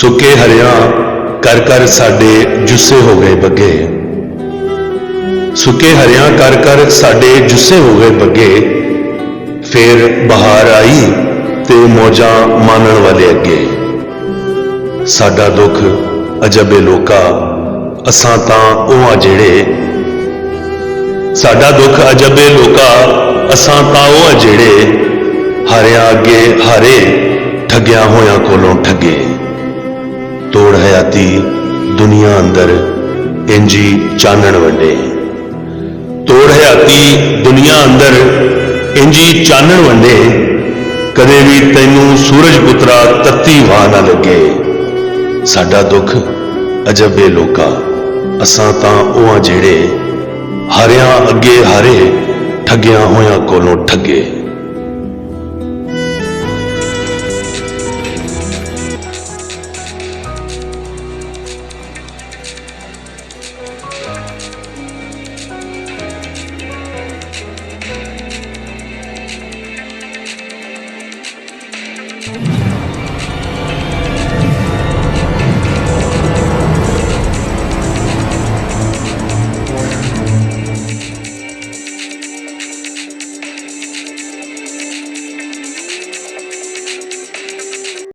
सुके हरियां कर कर साडे जुस्से हो गए बग्गे। सुके हरियां कर साडे जुस्से हो गए बग्गे। फिर बहार आई ते मौजा मानण वाले अगे। साडा दुख अजबे लोका असां तां ओह आ जेड़े। साडा दुख अजबे लोका असां तां ओह आ जेड़े। हारियां अगे हारे ठगिया होया कोलों ठगे। तोड़ हयाती दुनिया अंदर इंजी चानण वंडे। तोड़ हयाती दुनिया अंदर इंजी चानण वंडे। कदे भी तैनू सूरज पुत्रा तत्ती वाह ना लगे। साडा दुख अजबे लोका असां तां ओह आ जेड़े। हारियां अगे हारे ठगिया होया कोलों ठगे।